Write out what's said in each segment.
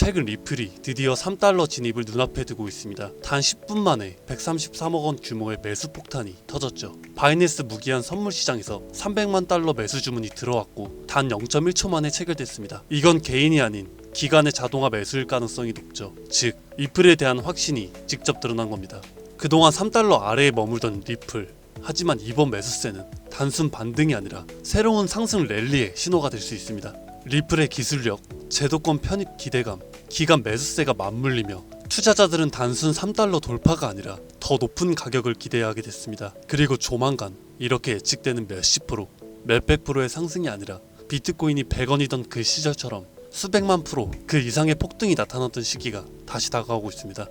최근 리플이 드디어 3달러 진입을 눈앞에 두고 있습니다. 단 10분 만에 133억 원 규모의 매수 폭탄이 터졌죠. 바이낸스 무기한 선물 시장에서 300만 달러 매수 주문이 들어왔고 단 0.1초 만에 체결됐습니다. 이건 개인이 아닌 기관의 자동화 매수일 가능성이 높죠. 즉 리플에 대한 확신이 직접 드러난 겁니다. 그동안 3달러 아래에 머물던 리플, 하지만 이번 매수세는 단순 반등이 아니라 새로운 상승 랠리의 신호가 될 수 있습니다. 리플의 기술력, 제도권 편입 기대감, 기간 매수세가 맞물리며 투자자들은 단순 3달러 돌파가 아니라 더 높은 가격을 기대하게 됐습니다. 그리고 조만간 이렇게 예측되는 몇십 프로, 몇백 프로의 상승이 아니라 비트코인이 100원이던 그 시절처럼 수백만 프로 그 이상의 폭등이 나타났던 시기가 다시 다가오고 있습니다.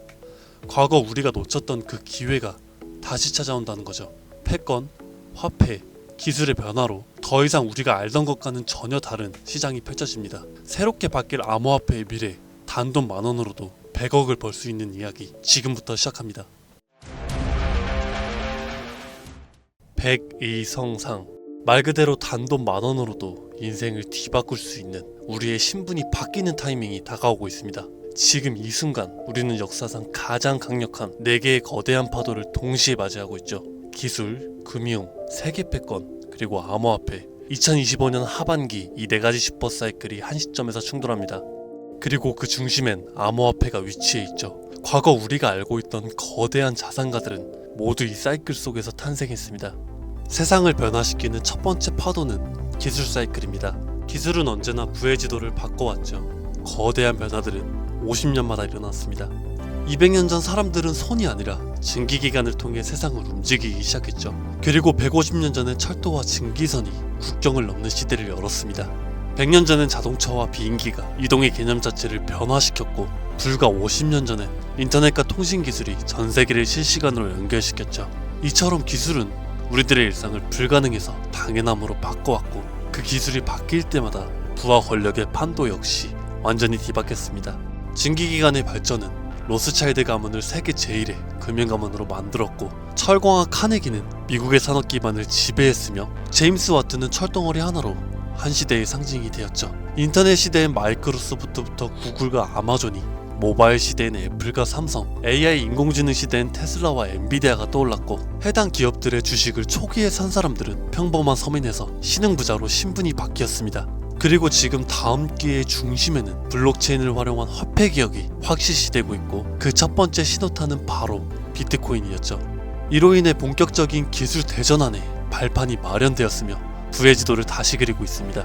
과거 우리가 놓쳤던 그 기회가 다시 찾아온다는 거죠. 패권, 화폐, 기술의 변화로 더 이상 우리가 알던 것과는 전혀 다른 시장이 펼쳐집니다. 새롭게 바뀔 암호화폐의 미래, 단돈 10,000원으로도 100억을 벌 수 있는 이야기 지금부터 시작합니다. 백의성상, 말 그대로 단돈 10,000원으로도 인생을 뒤바꿀 수 있는 우리의 신분이 바뀌는 타이밍이 다가오고 있습니다. 지금 이 순간 우리는 역사상 가장 강력한 4개의 거대한 파도를 동시에 맞이하고 있죠. 기술, 금융, 세계 패권, 그리고 암호화폐. 2025년 하반기 이 4가지 슈퍼사이클이 한 시점에서 충돌합니다. 그리고 그 중심엔 암호화폐가 위치해 있죠. 과거 우리가 알고 있던 거대한 자산가들은 모두 이 사이클 속에서 탄생했습니다. 세상을 변화시키는 첫 번째 파도는 기술 사이클입니다. 기술은 언제나 부의 지도를 바꿔왔죠. 거대한 변화들은 50년마다 일어났습니다. 200년 전 사람들은 손이 아니라 증기기관을 통해 세상을 움직이기 시작했죠. 그리고 150년 전엔 철도와 증기선이 국경을 넘는 시대를 열었습니다. 100년 전엔 자동차와 비행기가 이동의 개념 자체를 변화시켰고, 불과 50년 전엔 인터넷과 통신기술이 전 세계를 실시간으로 연결시켰죠. 이처럼 기술은 우리들의 일상을 불가능해서 당연함으로 바꿔왔고, 그 기술이 바뀔 때마다 부와 권력의 판도 역시 완전히 뒤바뀌었습니다. 증기기관의 발전은 로스차일드 가문을 세계 제1의 금융가문으로 만들었고, 철공학 카네기는 미국의 산업 기반을 지배했으며, 제임스 와트는 철덩어리 하나로 한 시대의 상징이 되었죠. 인터넷 시대엔 마이크로소프트부터 구글과 아마존이, 모바일 시대엔 애플과 삼성, AI 인공지능 시대엔 테슬라와 엔비디아가 떠올랐고, 해당 기업들의 주식을 초기에 산 사람들은 평범한 서민에서 신흥부자로 신분이 바뀌었습니다. 그리고 지금 다음 기회의 중심에는 블록체인을 활용한 화폐 기업이 확실시되고 있고, 그 첫 번째 신호탄은 바로 비트코인이었죠. 이로 인해 본격적인 기술 대전환의 발판이 마련되었으며 부의 지도를 다시 그리고 있습니다.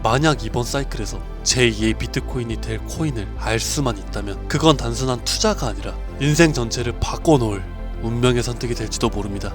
만약 이번 사이클에서 제2의 비트코인이 될 코인을 알 수만 있다면 그건 단순한 투자가 아니라 인생 전체를 바꿔놓을 운명의 선택이 될지도 모릅니다.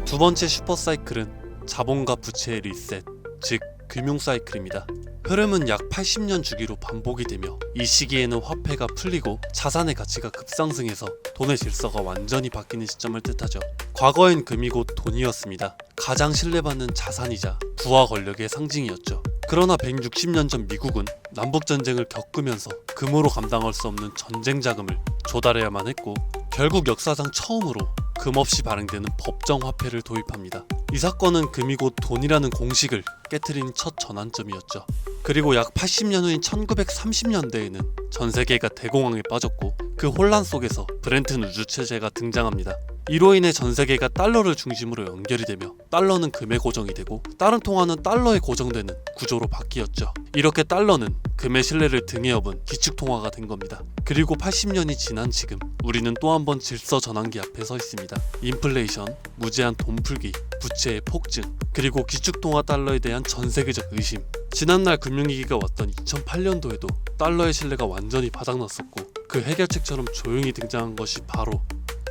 두 번째 슈퍼사이클은 자본과 부채의 리셋, 즉 금융 사이클입니다. 흐름은 약 80년 주기로 반복이 되며, 이 시기에는 화폐가 풀리고 자산의 가치가 급상승해서 돈의 질서가 완전히 바뀌는 시점을 뜻하죠. 과거엔 금이 곧 돈이었습니다. 가장 신뢰받는 자산이자 부와 권력의 상징이었죠. 그러나 160년 전 미국은 남북전쟁을 겪으면서 금으로 감당할 수 없는 전쟁 자금을 조달해야만 했고, 결국 역사상 처음으로 금 없이 발행되는 법정 화폐를 도입합니다. 이 사건은 금이 곧 돈이라는 공식을 깨트린 첫 전환점이었죠. 그리고 약 80년 후인 1930년대에는 전 세계가 대공황에 빠졌고, 그 혼란 속에서 브렌튼 우주체제가 등장합니다. 이로 인해 전 세계가 달러를 중심으로 연결이 되며, 달러는 금에 고정이 되고 다른 통화는 달러에 고정되는 구조로 바뀌었죠. 이렇게 달러는 금의 신뢰를 등에 업은 기축통화가 된 겁니다. 그리고 80년이 지난 지금 우리는 또 한 번 질서 전환기 앞에 서 있습니다. 인플레이션, 무제한 돈풀기, 부채의 폭증, 그리고 기축통화 달러에 대한 전 세계적 의심. 지난날 금융위기가 왔던 2008년도에도 달러의 신뢰가 완전히 바닥났었고, 그 해결책처럼 조용히 등장한 것이 바로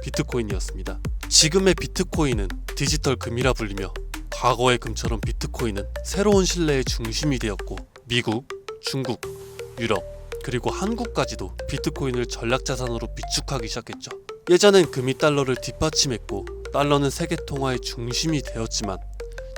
비트코인이었습니다. 지금의 비트코인은 디지털 금이라 불리며, 과거의 금처럼 비트코인은 새로운 신뢰의 중심이 되었고, 미국, 중국, 유럽, 그리고 한국까지도 비트코인을 전략자산으로 비축하기 시작했죠. 예전엔 금이 달러를 뒷받침했고 달러는 세계 통화의 중심이 되었지만,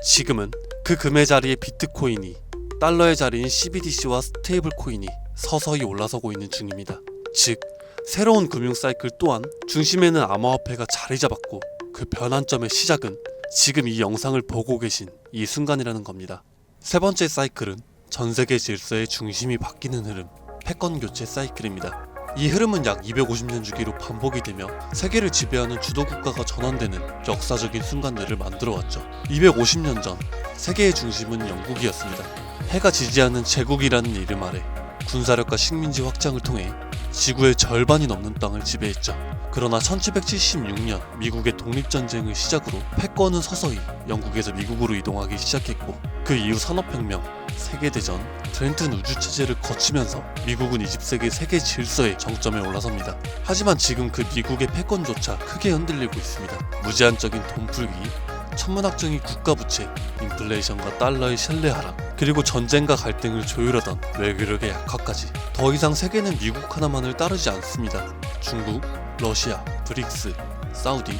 지금은 그 금의 자리에 비트코인이, 달러의 자리인 CBDC와 스테이블 코인이 서서히 올라서고 있는 중입니다. 즉 새로운 금융 사이클 또한 중심에는 암호화폐가 자리 잡았고, 그 변환점의 시작은 지금 이 영상을 보고 계신 이 순간이라는 겁니다. 세 번째 사이클은 전 세계 질서의 중심이 바뀌는 흐름, 패권 교체 사이클입니다. 이 흐름은 약 250년 주기로 반복이 되며 세계를 지배하는 주도 국가가 전환되는 역사적인 순간들을 만들어왔죠. 250년 전 세계의 중심은 영국이었습니다. 해가 지지 않는 제국이라는 이름 아래 군사력과 식민지 확장을 통해 지구의 절반이 넘는 땅을 지배했죠. 그러나 1776년 미국의 독립전쟁을 시작으로 패권은 서서히 영국에서 미국으로 이동하기 시작했고, 그 이후 산업혁명, 세계대전, 트렌튼 우주체제를 거치면서 미국은 20세기 세계 질서의 정점에 올라섭니다. 하지만 지금 그 미국의 패권조차 크게 흔들리고 있습니다. 무제한적인 돈풀기, 천문학적인 국가부채, 인플레이션과 달러의 신뢰 하락, 그리고 전쟁과 갈등을 조율하던 외교력의 약화까지. 더 이상 세계는 미국 하나만을 따르지 않습니다. 중국, 러시아, 브릭스, 사우디,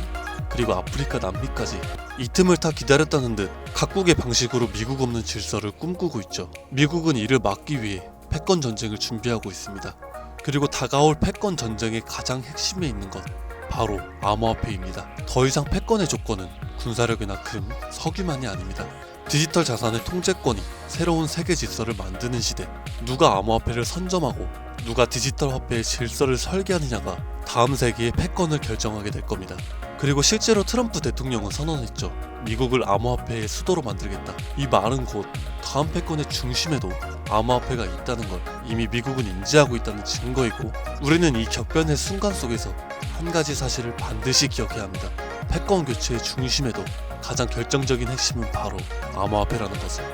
그리고 아프리카, 남미까지 이 틈을 타 기다렸다는 듯 각국의 방식으로 미국 없는 질서를 꿈꾸고 있죠. 미국은 이를 막기 위해 패권 전쟁을 준비하고 있습니다. 그리고 다가올 패권 전쟁의 가장 핵심에 있는 것, 바로 암호화폐입니다. 더 이상 패권의 조건은 군사력이나 금, 석유만이 아닙니다. 디지털 자산의 통제권이 새로운 세계 질서를 만드는 시대. 누가 암호화폐를 선점하고 누가 디지털 화폐의 질서를 설계하느냐가 다음 세기의 패권을 결정하게 될 겁니다. 그리고 실제로 트럼프 대통령은 선언했죠. 미국을 암호화폐의 수도로 만들겠다. 이 말은 곧 다음 패권의 중심에도 암호화폐가 있다는 걸 이미 미국은 인지하고 있다는 증거이고, 우리는 이 격변의 순간 속에서 한 가지 사실을 반드시 기억해야 합니다. 패권 교체의 중심에도 가장 결정적인 핵심은 바로 암호화폐라는 것을.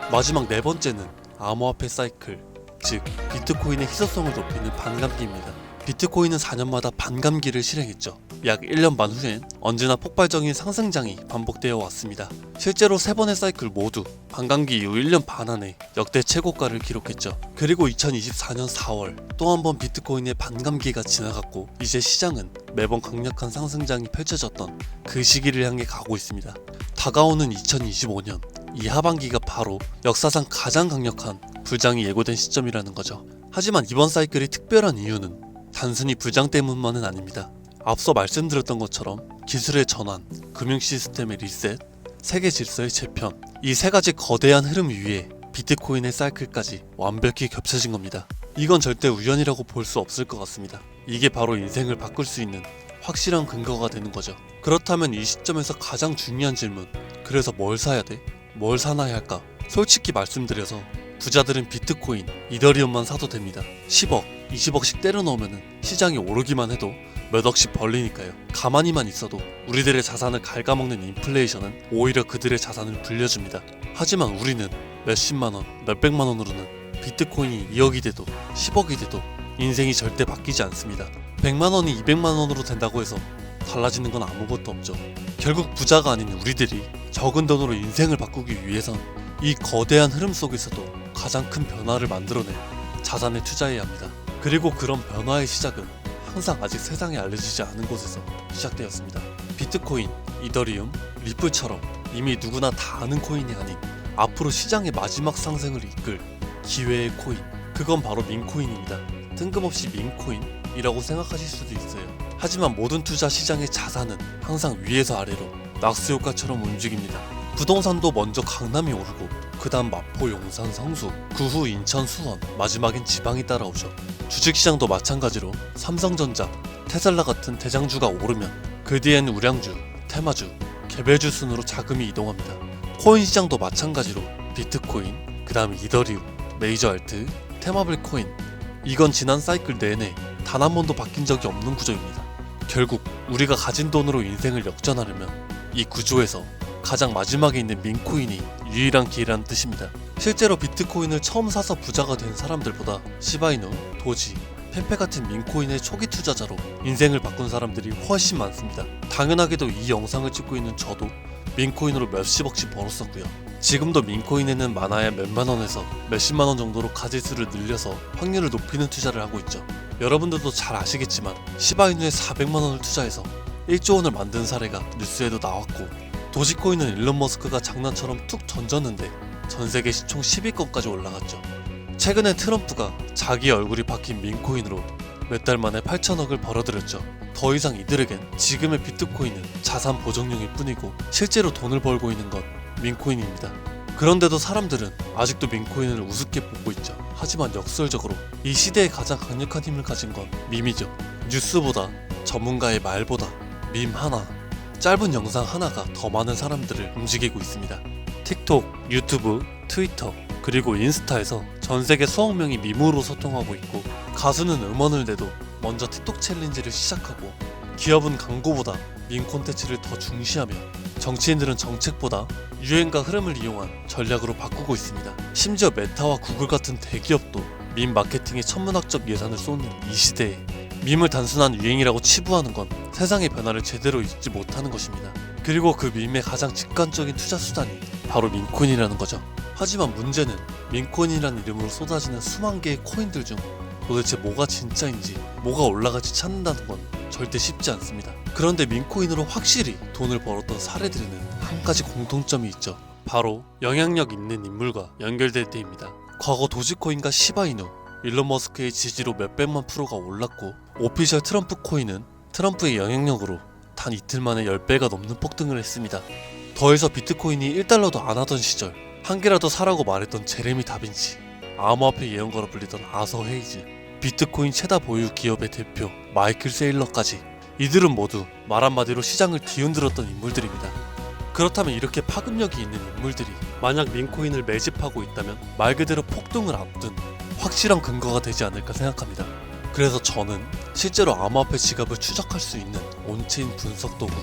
마지막 네 번째는 암호화폐 사이클, 즉 비트코인의 희소성을 높이는 반감기입니다. 비트코인은 4년마다 반감기를 실행했죠. 약 1년 반 후엔 언제나 폭발적인 상승장이 반복되어 왔습니다. 실제로 3번의 사이클 모두 반감기 이후 1년 반 안에 역대 최고가를 기록했죠. 그리고 2024년 4월 또 한 번 비트코인의 반감기가 지나갔고, 이제 시장은 매번 강력한 상승장이 펼쳐졌던 그 시기를 향해 가고 있습니다. 다가오는 2025년, 이 하반기가 바로 역사상 가장 강력한 불장이 예고된 시점이라는 거죠. 하지만 이번 사이클이 특별한 이유는 단순히 불장 때문만은 아닙니다. 앞서 말씀드렸던 것처럼 기술의 전환, 금융 시스템의 리셋, 세계 질서의 재편, 이 세 가지 거대한 흐름 위에 비트코인의 사이클까지 완벽히 겹쳐진 겁니다. 이건 절대 우연이라고 볼 수 없을 것 같습니다. 이게 바로 인생을 바꿀 수 있는 확실한 근거가 되는 거죠. 그렇다면 이 시점에서 가장 중요한 질문, 그래서 뭘 사야 돼? 뭘 사놔야 할까? 솔직히 말씀드려서 부자들은 비트코인, 이더리움만 사도 됩니다. 10억, 20억씩 때려 넣으면 시장이 오르기만 해도 몇 억씩 벌리니까요. 가만히만 있어도 우리들의 자산을 갉아먹는 인플레이션은 오히려 그들의 자산을 불려줍니다. 하지만 우리는 몇십만원, 몇백만원으로는 비트코인이 2억이 돼도 10억이 돼도 인생이 절대 바뀌지 않습니다. 100만원이 200만원으로 된다고 해서 달라지는 건 아무것도 없죠. 결국 부자가 아닌 우리들이 적은 돈으로 인생을 바꾸기 위해선 이 거대한 흐름 속에서도 가장 큰 변화를 만들어낼 자산에 투자해야 합니다. 그리고 그런 변화의 시작은 항상 아직 세상에 알려지지 않은 곳에서 시작되었습니다. 비트코인, 이더리움, 리플처럼 이미 누구나 다 아는 코인이 아닌 앞으로 시장의 마지막 상승을 이끌 기회의 코인, 그건 바로 민코인입니다. 뜬금없이 민코인이라고 생각하실 수도 있어요. 하지만 모든 투자 시장의 자산은 항상 위에서 아래로 낙수효과처럼 움직입니다. 부동산도 먼저 강남이 오르고 그 다음 마포, 용산, 성수, 그 후 인천, 수원, 마지막엔 지방이 따라오죠. 주식시장도 마찬가지로 삼성전자, 테슬라 같은 대장주가 오르면 그 뒤엔 우량주, 테마주, 개별주 순으로 자금이 이동합니다. 코인 시장도 마찬가지로 비트코인, 그 다음 이더리움, 메이저 알트, 테마블 코인, 이건 지난 사이클 내내 단 한 번도 바뀐 적이 없는 구조입니다. 결국 우리가 가진 돈으로 인생을 역전하려면 이 구조에서 가장 마지막에 있는 민코인이 유일한 기회라는 뜻입니다. 실제로 비트코인을 처음 사서 부자가 된 사람들보다 시바이누, 도지, 펜페 같은 민코인의 초기 투자자로 인생을 바꾼 사람들이 훨씬 많습니다. 당연하게도 이 영상을 찍고 있는 저도 민코인으로 몇십억씩 벌었었고요. 지금도 민코인에는 많아야 몇만원에서 몇십만원 정도로 가지수를 늘려서 확률을 높이는 투자를 하고 있죠. 여러분들도 잘 아시겠지만 시바이누에 400만원을 투자해서 1조 원을 만든 사례가 뉴스에도 나왔고, 도지코인은 일론 머스크가 장난처럼 툭 던졌는데 전세계 시총 10위권까지 올라갔죠. 최근에 트럼프가 자기 얼굴이 박힌 민코인으로 몇 달 만에 8천억을 벌어들였죠. 더 이상 이들에겐 지금의 비트코인은 자산 보정용일 뿐이고 실제로 돈을 벌고 있는 건 민코인입니다. 그런데도 사람들은 아직도 민코인을 우습게 보고 있죠. 하지만 역설적으로 이 시대에 가장 강력한 힘을 가진 건 밈이죠. 뉴스보다, 전문가의 말보다 밈 하나, 짧은 영상 하나가 더 많은 사람들을 움직이고 있습니다. 틱톡, 유튜브, 트위터, 그리고 인스타에서 전세계 수억 명이 밈으로 소통하고 있고, 가수는 음원을 내도 먼저 틱톡 챌린지를 시작하고, 기업은 광고보다 밈 콘텐츠를 더 중시하며, 정치인들은 정책보다 유행과 흐름을 이용한 전략으로 바꾸고 있습니다. 심지어 메타와 구글 같은 대기업도 밈 마케팅에 천문학적 예산을 쏟는 이 시대에 밈을 단순한 유행이라고 치부하는 건 세상의 변화를 제대로 읽지 못하는 것입니다. 그리고 그 밈의 가장 직관적인 투자 수단이 바로 밈코인이라는 거죠. 하지만 문제는 밈코인이라는 이름으로 쏟아지는 수만 개의 코인들 중 도대체 뭐가 진짜인지, 뭐가 올라갈지 찾는다는 건 절대 쉽지 않습니다. 그런데 밈코인으로 확실히 돈을 벌었던 사례들에는 한 가지 공통점이 있죠. 바로 영향력 있는 인물과 연결될 때입니다. 과거 도지코인과 시바이누, 일론 머스크의 지지로 몇백만 프로가 올랐고, 오피셜 트럼프 코인은 트럼프의 영향력으로 단 이틀 만에 10배가 넘는 폭등을 했습니다. 더해서 비트코인이 1달러도 안 하던 시절 한 개라도 사라고 말했던 제레미 다빈치, 암호화폐 예언가로 불리던 아서 헤이즈, 비트코인 최다 보유 기업의 대표 마이클 세일러까지, 이들은 모두 말 한마디로 시장을 뒤흔들었던 인물들입니다. 그렇다면 이렇게 파급력이 있는 인물들이 만약 밈코인을 매집하고 있다면 말 그대로 폭등을 앞둔 확실한 근거가 되지 않을까 생각합니다. 그래서 저는 실제로 암호화폐 지갑을 추적할 수 있는 온체인 분석 도구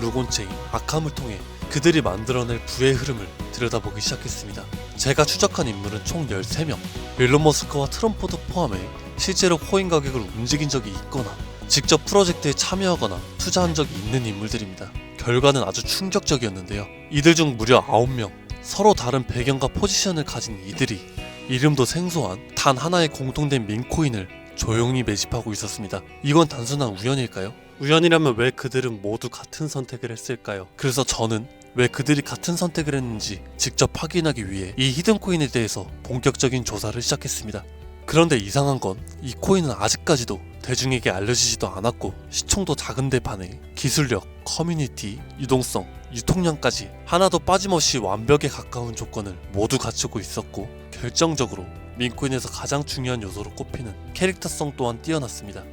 루곤체인 아캄을 통해 그들이 만들어낼 부의 흐름을 들여다보기 시작했습니다. 제가 추적한 인물은 총 13명, 일론 머스크와 트럼프도 포함해 실제로 코인 가격을 움직인 적이 있거나 직접 프로젝트에 참여하거나 투자한 적이 있는 인물들입니다. 결과는 아주 충격적이었는데요. 이들 중 무려 9명, 서로 다른 배경과 포지션을 가진 이들이 이름도 생소한 단 하나의 공통된 밈코인을 조용히 매집하고 있었습니다. 이건 단순한 우연일까요? 우연이라면 왜 그들은 모두 같은 선택을 했을까요? 그래서 저는 왜 그들이 같은 선택을 했는지 직접 확인하기 위해 이 히든코인에 대해서 본격적인 조사를 시작했습니다. 그런데 이상한 건 이 코인은 아직까지도 대중에게 알려지지도 않았고, 시총도 작은데 반해 기술력, 커뮤니티, 유동성, 유통량까지 하나도 빠짐없이 완벽에 가까운 조건을 모두 갖추고 있었고, 결정적으로 밈코인에서 가장 중요한 요소로 꼽히는 캐릭터성 또한 뛰어났습니다.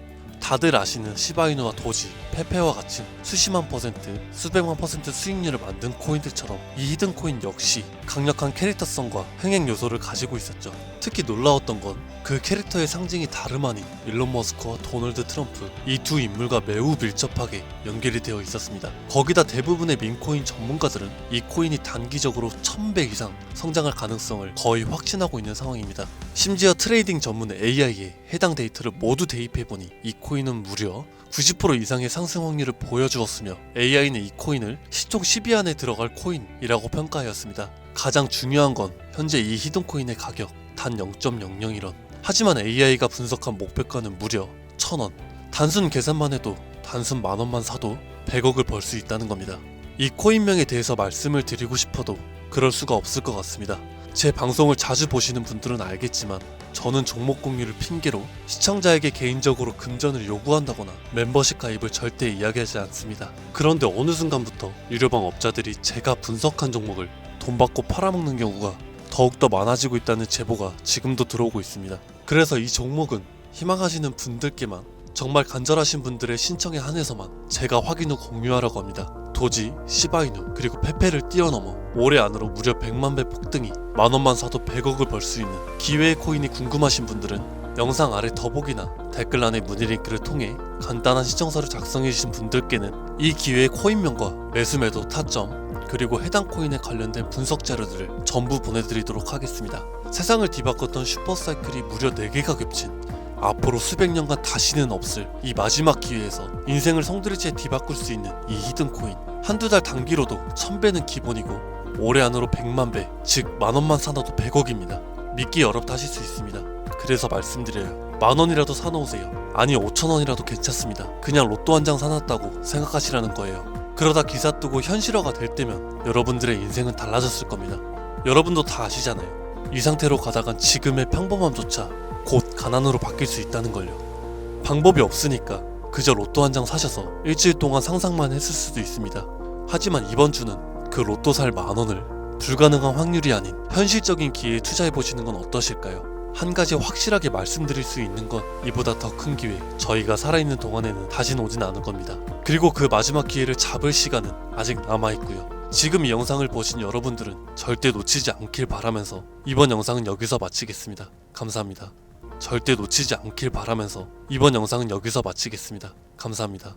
다들 아시는 시바이누와 도지, 페페와 같은 수십만 퍼센트, 수백만 퍼센트 수익률을 만든 코인들처럼 이 히든코인 역시 강력한 캐릭터성과 흥행 요소를 가지고 있었죠. 특히 놀라웠던 건 그 캐릭터의 상징이 다름 아닌 일론 머스크와 도널드 트럼프, 이 두 인물과 매우 밀접하게 연결이 되어 있었습니다. 거기다 대부분의 밈코인 전문가들은 이 코인이 단기적으로 1000배 이상 성장할 가능성을 거의 확신하고 있는 상황입니다. 심지어 트레이딩 전문 AI에 해당 데이터를 모두 대입해보니 이 코인은 무려 90% 이상의 상승 확률을 보여주었으며, AI는 이 코인을 시총 10위 안에 들어갈 코인이라고 평가하였습니다. 가장 중요한 건 현재 이 히든코인의 가격 단 0.001원. 하지만 AI가 분석한 목표가는 무려 1000원. 단순 계산만 해도 단순 만원만 사도 100억을 벌 수 있다는 겁니다. 이 코인명에 대해서 말씀을 드리고 싶어도 그럴 수가 없을 것 같습니다. 제 방송을 자주 보시는 분들은 알겠지만 저는 종목 공유를 핑계로 시청자에게 개인적으로 금전을 요구한다거나 멤버십 가입을 절대 이야기하지 않습니다. 그런데 어느 순간부터 유료방 업자들이 제가 분석한 종목을 돈 받고 팔아먹는 경우가 더욱더 많아지고 있다는 제보가 지금도 들어오고 있습니다. 그래서 이 종목은 희망하시는 분들께만, 정말 간절하신 분들의 신청에 한해서만 제가 확인 후 공유하라고 합니다. 도지, 시바이누, 그리고 페페를 뛰어넘어 올해 안으로 무려 100만 배 폭등이 만원만 사도 100억을 벌 수 있는 기회의 코인이 궁금하신 분들은 영상 아래 더보기나 댓글란의 문의 링크를 통해 간단한 시청서를 작성해주신 분들께는 이 기회의 코인명과 매수매도 타점, 그리고 해당 코인에 관련된 분석 자료들을 전부 보내드리도록 하겠습니다. 세상을 뒤바꿨던 슈퍼사이클이 무려 4개가 겹친 앞으로 수백 년간 다시는 없을 이 마지막 기회에서 인생을 송두리째 뒤바꿀 수 있는 이 히든코인, 한두 달 단기로도 1000배는 기본이고 올해 안으로 100만 배, 즉 만원만 사놔도 100억입니다. 믿기 어렵다 하실 수 있습니다. 그래서 말씀드려요. 만원이라도 사놓으세요. 아니 5천원이라도 괜찮습니다. 그냥 로또 한 장 사놨다고 생각하시라는 거예요. 그러다 기사 뜨고 현실화가 될 때면 여러분들의 인생은 달라졌을 겁니다. 여러분도 다 아시잖아요. 이 상태로 가다간 지금의 평범함조차 곧 가난으로 바뀔 수 있다는 걸요. 방법이 없으니까 그저 로또 한 장 사셔서 일주일 동안 상상만 했을 수도 있습니다. 하지만 이번 주는 그 로또 살 만원을 불가능한 확률이 아닌 현실적인 기회에 투자해보시는 건 어떠실까요? 한 가지 확실하게 말씀드릴 수 있는 건 이보다 더 큰 기회, 저희가 살아있는 동안에는 다시는 오진 않을 겁니다. 그리고 그 마지막 기회를 잡을 시간은 아직 남아있고요. 지금 이 영상을 보신 여러분들은 절대 놓치지 않길 바라면서 이번 영상은 여기서 마치겠습니다. 감사합니다. 절대 놓치지 않길 바라면서 이번 영상은 여기서 마치겠습니다. 감사합니다.